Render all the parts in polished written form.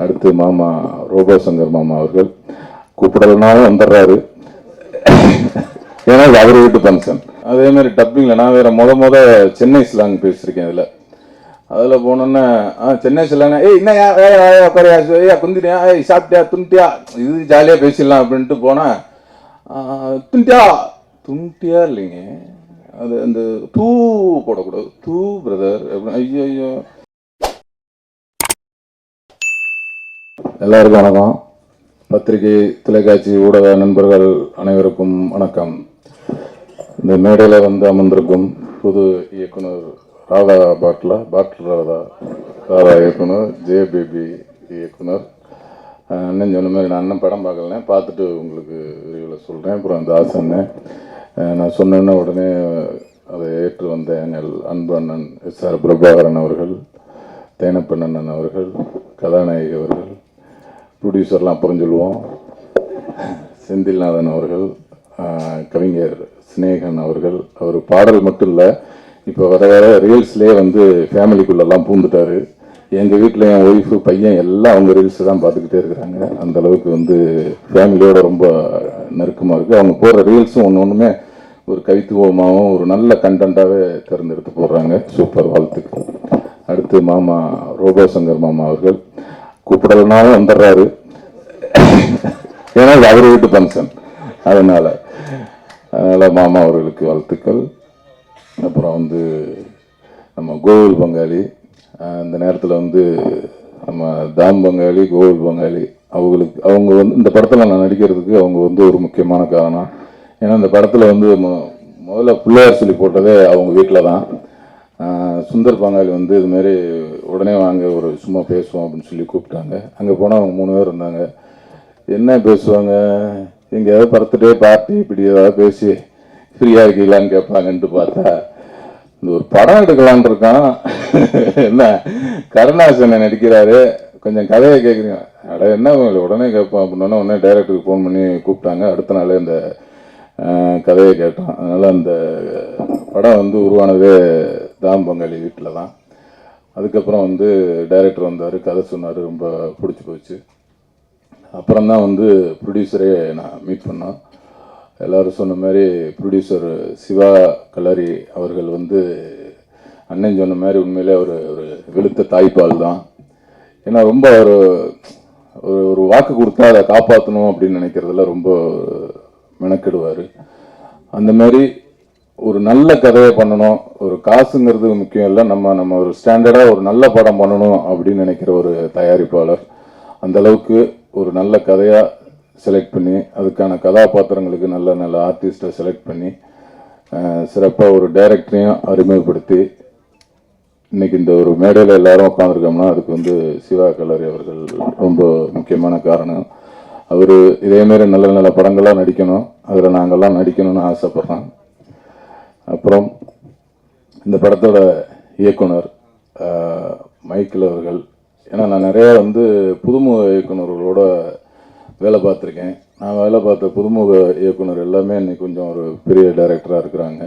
அடுத்து மாமா ரோபோ சங்கர் மாமா அவர்கள் கூப்பிடலனாலும் வந்துடுறாரு. ஏன்னா இது அவர் வீட்டு ஃபங்க்ஷன். அதே மாதிரி டப்பிங்கில் நான் வேற முத சென்னை ஸ்லாங் பேசியிருக்கேன். அதில் போனோன்னா சென்னை ஸ்லாங், என்னையா உட்காரியா, ஏயா குந்திரியா, சாப்பிட்டியா துண்டியா, இது ஜாலியாக பேசிடலாம் அப்படின்ட்டு போனால் துண்டியா இல்லைங்க, அது அந்த தூ போடக்கூடாது, தூ பிரதர் அப்படின்னு. ஐயோ ஐயோ. எல்லாருக்கும் வணக்கம். பத்திரிகை, தொலைக்காட்சி, ஊடக நண்பர்கள் அனைவருக்கும் வணக்கம். இந்த மேடையில் வந்து அமர்ந்திருக்கும் புது இயக்குனர் ராதா பாட்டில் ராதா இயக்குனர், ஜேபேபி இயக்குனர். அண்ணன் சொன்ன மாதிரி நான் அண்ணன் படம் பார்க்கல, பார்த்துட்டு உங்களுக்கு விரிவில் சொல்கிறேன். அப்புறம் அந்த ஆசண்ணன் நான் சொன்னேன்னா உடனே அதை ஏற்று வந்த எங்கள் அன்பு அண்ணன் SR பிரபாகரன் அவர்கள், தேனப்பண்ணன் அவர்கள், கதாநாயகி அவர்கள், ப்ரொடியூசர்லாம் அப்புறம் சொல்லுவோம், செந்தில்நாதன் அவர்கள், கவிஞர் ஸ்னேகன் அவர்கள். அவர் பாடல் மட்டும் இல்லை, இப்போ வர ரீல்ஸ்லேயே வந்து ஃபேமிலிக்குள்ளெல்லாம் பூந்துட்டார். எங்கள் வீட்டில் என் ஒய்ஃபு, பையன் எல்லாம் அவங்க ரீல்ஸ் தான் பார்த்துக்கிட்டே இருக்கிறாங்க. அந்த அளவுக்கு வந்து ஃபேமிலியோட ரொம்ப நெருக்கமாக இருக்குது. அவங்க போடுற ரீல்ஸும் ஒன்றுமே ஒரு கவித்துவமாகவும் ஒரு நல்ல கண்டென்ட்டாகவே தேர்ந்தெடுத்து போடுறாங்க. சூப்பர், வாழ்த்துக்கள். அடுத்து மாமா ரோபோ சங்கர் மாமா அவர்கள் கூப்பிடலனாலும் வந்துடுறாரு. ஏன்னா இது அவர் வீட்டு ஃபங்க்ஷன். அதனால் மாமா அவர்களுக்கு வாழ்த்துக்கள். அப்புறம் வந்து நம்ம கோவில் பங்காளி, இந்த நேரத்தில் வந்து நம்ம தாம் பங்காளி, கோவில் பங்காளி, அவங்க வந்து இந்த படத்தில் நான் நடிக்கிறதுக்கு அவங்க வந்து ஒரு முக்கியமான காரணம். ஏன்னா இந்த படத்தில் வந்து முதல்ல பிள்ளையார் சொல்லி போட்டதே அவங்க வீட்டில் தான். சுந்தர் பங்காளி வந்து இதுமாரி உடனே வாங்க ஒரு சும்மா பேசுவோம் அப்படின்னு சொல்லி கூப்பிட்டாங்க. அங்கே போனால் அவங்க 3 பேர் இருந்தாங்க. என்ன பேசுவாங்க, எங்கேயாவது பர்த்டே பார்ட்டி இப்படி ஏதாவது பேசி ஃப்ரீயாக இருக்கலான்னு கேட்பாங்கன்ட்டு பார்த்தா இந்த ஒரு படம் எடுக்கலான் இருக்கான். என்ன கருணாசனை நடிக்கிறாரு, கொஞ்சம் கதையை கேட்குறீங்க, அட என்ன உடனே கேட்போம் அப்படின்னா உடனே டைரக்டருக்கு ஃபோன் பண்ணி கூப்பிட்டாங்க. அடுத்த நாளே இந்த கதையை கேட்டோம். அதனால் அந்த படம் வந்து உருவானதே தாம் பங்காளி வீட்டில் தான். அதுக்கப்புறம் வந்து டைரக்டர் வந்தார், கதை சொன்னார், ரொம்ப பிடிச்சி போச்சு. அப்புறம்தான் வந்து ப்ரொடியூசரே நான் மீட் பண்ணோம். எல்லோரும் சொன்ன மாதிரி ப்ரொடியூசர் சிவா கலரி அவர்கள் வந்து அண்ணன் சொன்ன மாதிரி உண்மையிலே ஒரு வெளுத்த தாய்ப்பால் தான். ஏன்னா ரொம்ப ஒரு வாக்கு கொடுத்தா அதை காப்பாற்றணும் அப்படின்னு நினைக்கிறதுல ரொம்ப மெனக்கெடுவார். அந்த மாதிரி ஒரு நல்ல கதையை பண்ணணும், ஒரு காசுங்கிறது முக்கியம் இல்லை, நம்ம ஒரு ஸ்டாண்டர்டாக ஒரு நல்ல படம் பண்ணணும் அப்படின்னு நினைக்கிற ஒரு தயாரிப்பாளர். அந்த அளவுக்கு ஒரு நல்ல கதையாக செலக்ட் பண்ணி அதுக்கான கதாபாத்திரங்களுக்கு நல்ல ஆர்டிஸ்ட்டை செலக்ட் பண்ணி சிறப்பாக ஒரு டைரக்டரையும் அறிமுகப்படுத்தி இன்னைக்கு இந்த ஒரு மேடையில் எல்லாரும் உட்காந்துருக்கோம்னா அதுக்கு வந்து சிவா கலரி அவர்கள் ரொம்ப முக்கியமான காரணம். அவர் இதேமாரி நல்ல படங்கள்லாம் நடிக்கணும், அதில் நாங்கள்லாம் நடிக்கணும்னு ஆசைப்பட்றோம். அப்புறம் இந்த படத்தோட இயக்குனர் மைக்கேல் அவர்கள். ஏன்னா நான் நிறையா வந்து புதுமுக இயக்குநர்களோட வேலை பார்த்துருக்கேன். நான் வேலை பார்த்த புதுமுக இயக்குனர் எல்லாமே இன்னைக்கு கொஞ்சம் ஒரு பெரிய டைரக்டராக இருக்கிறாங்க.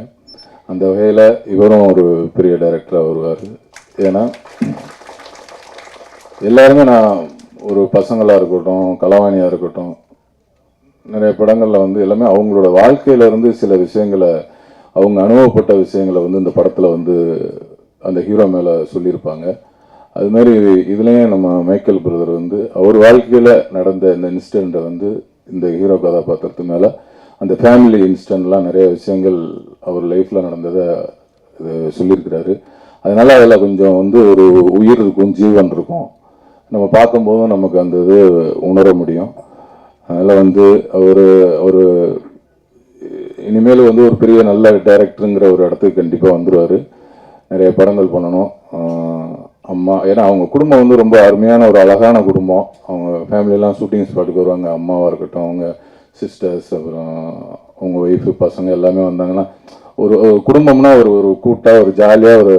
அந்த வகையில் இவரும் ஒரு பெரிய டைரக்டராக வருவார். ஏன்னா எல்லாருமே நான் ஒரு பசங்களாக இருக்கட்டும், கலவாணியாக இருக்கட்டும், நிறைய படங்களில் வந்து எல்லாமே அவங்களோட வாழ்க்கையிலேருந்து சில விஷயங்களை, அவங்க அனுபவப்பட்ட விஷயங்களை வந்து இந்த படத்தில் வந்து அந்த ஹீரோ மேலே சொல்லியிருப்பாங்க. அது மாதிரி இதுலேயும் நம்ம மைக்கேல் பிரதர் வந்து அவர் வாழ்க்கையில் நடந்த இந்த இன்சிடெண்ட்டை வந்து இந்த ஹீரோ கதாபாத்திரத்து மேலே அந்த ஃபேமிலி இன்சிடெண்ட்லாம் நிறைய விஷயங்கள் அவர் லைஃப்பில் நடந்ததை சொல்லியிருக்கிறாரு. அதனால் அதில் கொஞ்சம் வந்து ஒரு உயிர் இருக்கும், ஜீவன் இருக்கும், நம்ம பார்க்கும்போதும் நமக்கு அந்த இது உணர முடியும். அதனால் வந்து அவர் இனிமேல் வந்து ஒரு பெரிய நல்ல டைரக்டருங்கிற ஒரு இடத்துக்கு கண்டிப்பாக வந்துடுவார். நிறைய படங்கள் பண்ணணும். அம்மா, ஏன்னா அவங்க குடும்பம் வந்து ரொம்ப அருமையான ஒரு அழகான குடும்பம். அவங்க ஃபேமிலியெல்லாம் ஷூட்டிங் ஸ்பாட்டுக்கு வருவாங்க. அம்மாவாக இருக்கட்டும், அவங்க சிஸ்டர்ஸ், அப்புறம் அவங்க ஒய்ஃபு, பசங்க எல்லாமே வந்தாங்கன்னா ஒரு குடும்பம்னா ஒரு கூட்டாக, ஒரு ஜாலியாக,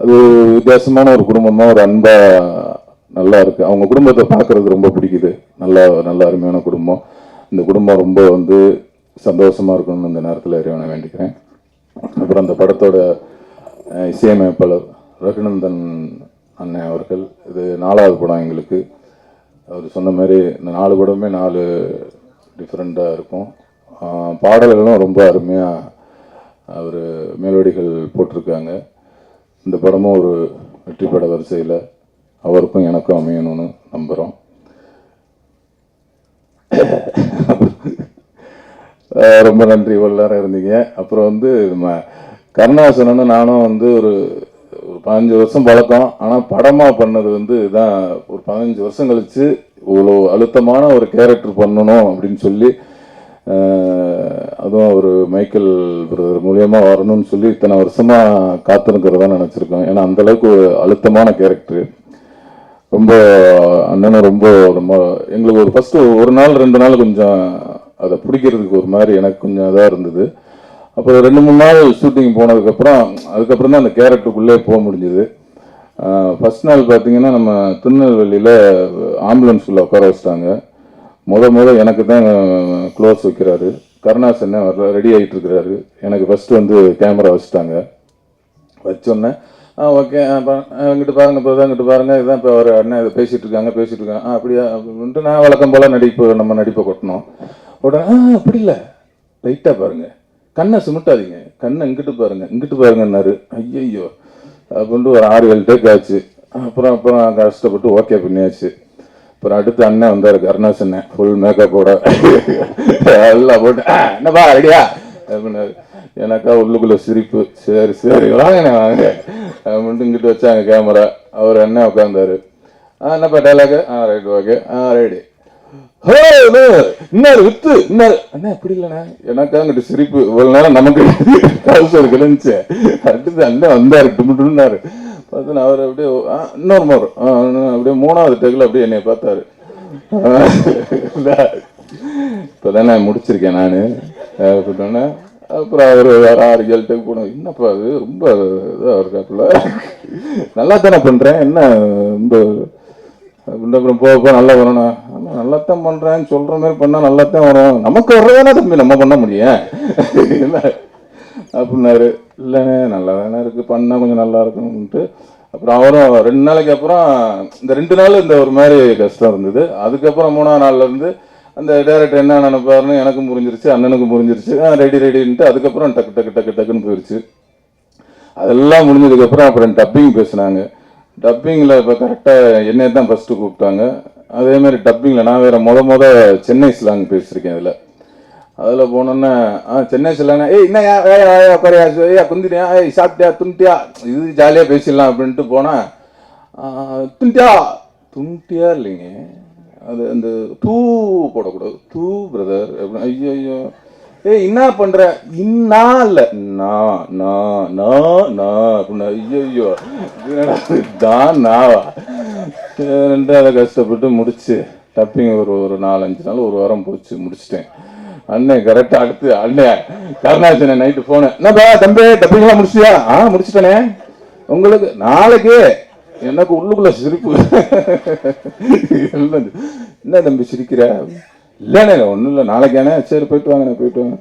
அது வித்தியாசமான ஒரு குடும்பமாக, ஒரு அன்பாக நல்லா இருக்குது. அவங்க குடும்பத்தை பார்க்குறது ரொம்ப பிடிக்குது. நல்ல அருமையான குடும்பம். இந்த குடும்பம் ரொம்ப வந்து சந்தோஷமாக இருக்கணும்னு இந்த நேரத்தில் இறைவனை வேண்டிக்கிறேன். அப்புறம் அந்த படத்தோட இசையமைப்பாளர் ரகுநந்தன் அண்ணன் அவர்கள். இது 4வது படம் எங்களுக்கு. அவர் சொன்ன மாதிரி இந்த 4 படமே 4 டிஃப்ரெண்ட்டாக இருக்கும். பாடல்களும் ரொம்ப அருமையாக அவர் மெலோடிகள் போட்டிருக்காங்க. இந்த படமும் ஒரு வெற்றி பட வரிசையில் அவருக்கும் எனக்கும் அமையணும்னு நம்புகிறோம். ரொம்ப நன்றி, இவ்வளோ நேரம் இருந்தீங்க. அப்புறம் வந்து கருணாசனன்னு நானும் வந்து ஒரு 15 வருஷம் பழக்கம். ஆனால் படமாக பண்ணது வந்து இதான் ஒரு 15 வருஷம் கழித்து இவ்வளோ அழுத்தமான ஒரு கேரக்டர் பண்ணணும் அப்படின்னு சொல்லி, அதுவும் ஒரு மைக்கேல் பிரதர் மூலியமாக வரணும்னு சொல்லி இத்தனை வருஷமாக காத்திருக்கிறதா நினச்சிருக்கோம். ஏன்னா அந்தளவுக்கு ஒரு அழுத்தமான கேரக்டர். ரொம்ப அண்ணனும் ரொம்ப ரொம்ப எங்களுக்கு ஒரு ஃபஸ்ட்டு ஒரு நாள் 2 நாள் கொஞ்சம் அதை பிடிக்கிறதுக்கு ஒரு மாதிரி எனக்கு கொஞ்சம் இதாக இருந்தது. அப்புறம் 2-3 நாள் ஷூட்டிங் அதுக்கப்புறம் தான் அந்த கேரக்டருக்குள்ளே போக முடிஞ்சுது. ஃபஸ்ட் நாள் பார்த்தீங்கன்னா நம்ம திருநெல்வேலியில் ஆம்புலன்ஸில் உட்கார வச்சிட்டாங்க. எனக்கு தான் க்ளோஸ் வைக்கிறாரு. கருணாசன் ரெடி ஆகிட்டு இருக்கிறாரு. எனக்கு ஃபஸ்ட்டு வந்து கேமரா வச்சுட்டாங்க. வச்சோன்னே ஓகே இங்கிட்டு பாருங்க, இப்போ தான் இங்கிட்டு பாருங்கள், இதுதான் இப்போ ஒரு அண்ணன் இதை பேசிகிட்டு இருக்காங்க. அப்படியா அப்படின்ட்டு நான் வழக்கம் போல் நம்ம நடிப்பை கொட்டணும். உடனே அப்படி இல்லை, லைட்டாக பாருங்கள், கண்ணை சுமிட்டாதீங்க, கண்ணை இங்கிட்டு பாருங்கன்னாரு. ஐயோ அப்படின்ட்டு ஒரு 6-7 டேக் ஆச்சு. அப்புறம் கஷ்டப்பட்டு ஓகே பண்ணியாச்சு. அப்புறம் அடுத்து அண்ணன் வந்தார், கருணாசன், ஃபுல் மேக்கப்போட எல்லாம் போட்டு என்னப்பா ரெடியா அப்படின்னாரு. எனக்கா உள்ளுக்குள்ள சிரிப்பு. சரி வாங்க அப்படின்ட்டு இங்கிட்டு வச்சாங்க கேமரா. அவர் அண்ணன் உட்காந்தாரு. என்னப்பா டைலாக்? Right okay ready. இன்னாரு வித்து இன்னாரு அண்ணா இப்படி இல்லைண்ணா. எனக்கா அங்கிட்டு சிரிப்பு. இவ்வளவு நேரம் நமக்கு கவுசர் கிளம்பிச்சு. அடுத்து அண்ணன் வந்தாரு, டுமுட்டுன்னாரு. பார்த்து அவர் அப்படியே இன்னொரு அப்படியே 3வது டேக்கில் அப்படியே என்னை பார்த்தாரு. இப்போதானே முடிச்சிருக்கேன் நான் அப்படின்னோன்னே. அப்புறம் அவர் வேற 6-7 டேக் போனோம். என்னப்பா அது ரொம்ப இதாக இருக்காப்புல, நல்லா தானே பண்ணுறேன், என்ன ரொம்ப அப்படின்ற. அப்புறம் போக நல்லா வரணும். ஆனால் நல்லாத்தான் பண்ணுறேன்னு சொல்கிற மாதிரி பண்ணால் நல்லாத்தான் வரும், நமக்கு வர்றதானே தம்பி நம்ம பண்ண முடியும் இல்லை அப்படின்னாரு. இல்லைண்ணே நல்லா தானே இருக்குது, பண்ணால் கொஞ்சம் நல்லா இருக்கும்ன்ட்டு. அப்புறம் அவரும் 2 நாளைக்கு அப்புறம் இந்த 2 நாள் இந்த ஒரு மாதிரி கஷ்டம் இருந்தது. அதுக்கப்புறம் 3ஆவது நாள்லேருந்து அந்த டைரக்டர் என்ன நினைப்பாருன்னு எனக்கும் புரிஞ்சிருச்சு, அண்ணனுக்கும் புரிஞ்சிருச்சு. ரெடின்ட்டு அதுக்கப்புறம் டக்குன்னு போயிடுச்சு. அதெல்லாம் முடிஞ்சதுக்கப்புறம் அப்புறம் டப்பிங் பேசினாங்க. டப்பிங்கில் இப்போ கரெக்டாக என்னை தான் ஃபஸ்ட்டு கூப்பிட்டாங்க. அதேமாதிரி டப்பிங்கில் நான் வேறு முத சென்னை ஸ்லாங் பேசியிருக்கேன். அதில் போனோன்னே சென்னை ஸ்லாங், என்னையா குறையா ஏயா குந்தினியா, சாப்பிட்டியா துண்டியா, இது ஜாலியாக பேசிடலாம் அப்படின்ட்டு போனால் துண்டியா இல்லைங்க, அது அந்த தூ போடக்கூடாது, தூ பிரதர் அப்படின்னு. ஐயோ என்ன பண்ற, இன்னா இல்ல அப்படின்னா. ஐயோ தான் நாவா. அதை கஷ்டப்பட்டு முடிச்சு டப்பிங் ஒரு 4-5 நாள், ஒரு வாரம் போச்சு, முடிச்சிட்டேன். அண்ணன் கரெக்டா அடுத்து அண்ணன் கருணாசன் நைட்டு போன, என்னப்பா தம்பி டப்பிங்லாம் முடிச்சியா? முடிச்சிட்டனே, உங்களுக்கு நாளைக்கு. எனக்கு உள்ளுக்குள்ள சிரிப்பு. என்ன தம்பி சிரிக்கிற? இல்லைண்ணே ஒன்றும் இல்லை, நாளைக்கானே. சரி போயிட்டு வாங்க.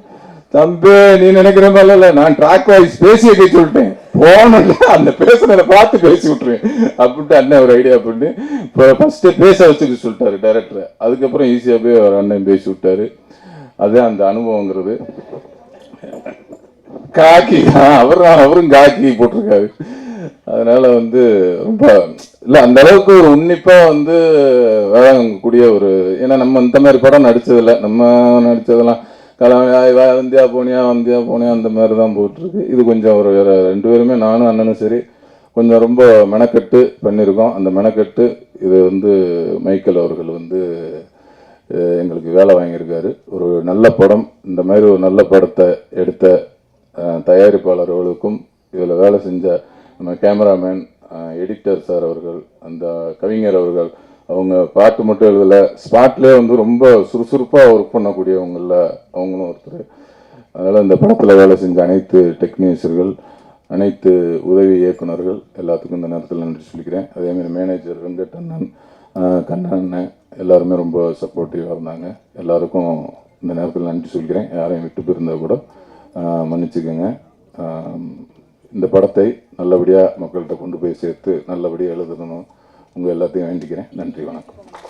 தம்பி நீ நினைக்கிற மாதிரி இல்லை, நான் ட்ராக் வாய்ஸ் பேசிய கேட்டு விட்டேன். போனல அந்த பேசுனதை பார்த்து பேசி விட்டுருவேன் அப்படின்ட்டு அண்ணன் ஒரு ஐடியா பண்ணி இப்போ ஃபர்ஸ்ட்டு பேச வச்சுக்க சொல்லிட்டாரு டைரக்டரை. அதுக்கப்புறம் ஈஸியாக போய் அவர் அண்ணன் பேசி விட்டாரு. அதுதான் அந்த அனுபவங்கிறது. காக்கி அவரும் காக்கி போட்டிருக்காரு. அதனால வந்து ரொம்ப இல்லை அந்த அளவுக்கு ஒரு உன்னிப்பாக வந்து வேளாங்கக்கூடிய ஒரு, ஏன்னா நம்ம இந்த மாதிரி படம் நடித்ததில்லை. நம்ம நடித்ததெல்லாம் வந்தியா போனியா அந்த மாதிரி தான் போட்டிருக்கு. இது கொஞ்சம் ஒரு 2 பேருமே, நானும் அண்ணனும் சரி, கொஞ்சம் ரொம்ப மெனக்கட்டு பண்ணியிருக்கோம். அந்த மெனக்கட்டு இது வந்து மைக்கேல் அவர்கள் வந்து எங்களுக்கு வேலை வாங்கியிருக்காரு. ஒரு நல்ல படம், இந்த மாதிரி ஒரு நல்ல படத்தை எடுத்த தயாரிப்பாளர்களுக்கும் இதில் வேலை செஞ்ச நம்ம கேமராமேன், எடிட்டர் சார் அவர்கள், அந்த கவிஞர் அவர்கள், அவங்க பாட்டு மட்டும் எழுதலை, ஸ்பாட்லேயே வந்து ரொம்ப சுறுசுறுப்பாக ஒர்க் பண்ணக்கூடியவங்களில் அவங்களும் ஒருத்தர். அதனால் இந்த படத்தில் வேலை செஞ்ச அனைத்து டெக்னீஷியர்கள், அனைத்து உதவி இயக்குநர்கள் எல்லாத்துக்கும் இந்த நேரத்தில் நன்றி சொல்லிக்கிறேன். அதேமாதிரி மேனேஜர் வெங்கட் அண்ணன், கண்ணன் அண்ணன் எல்லாருமே ரொம்ப சப்போர்ட்டிவாக இருந்தாங்க. எல்லாருக்கும் இந்த நேரத்தில் நன்றி சொல்லிக்கிறேன். யாரையும் விட்டு போயிருந்தால் கூட மன்னிச்சுக்கோங்க. இந்த படத்தை நல்லபடியாக மக்கள்கிட்ட கொண்டு போய் சேர்த்து நல்லபடியாக எழுதணும் உங்கள் எல்லாத்தையும் வேண்டிக்கிறேன். நன்றி, வணக்கம்.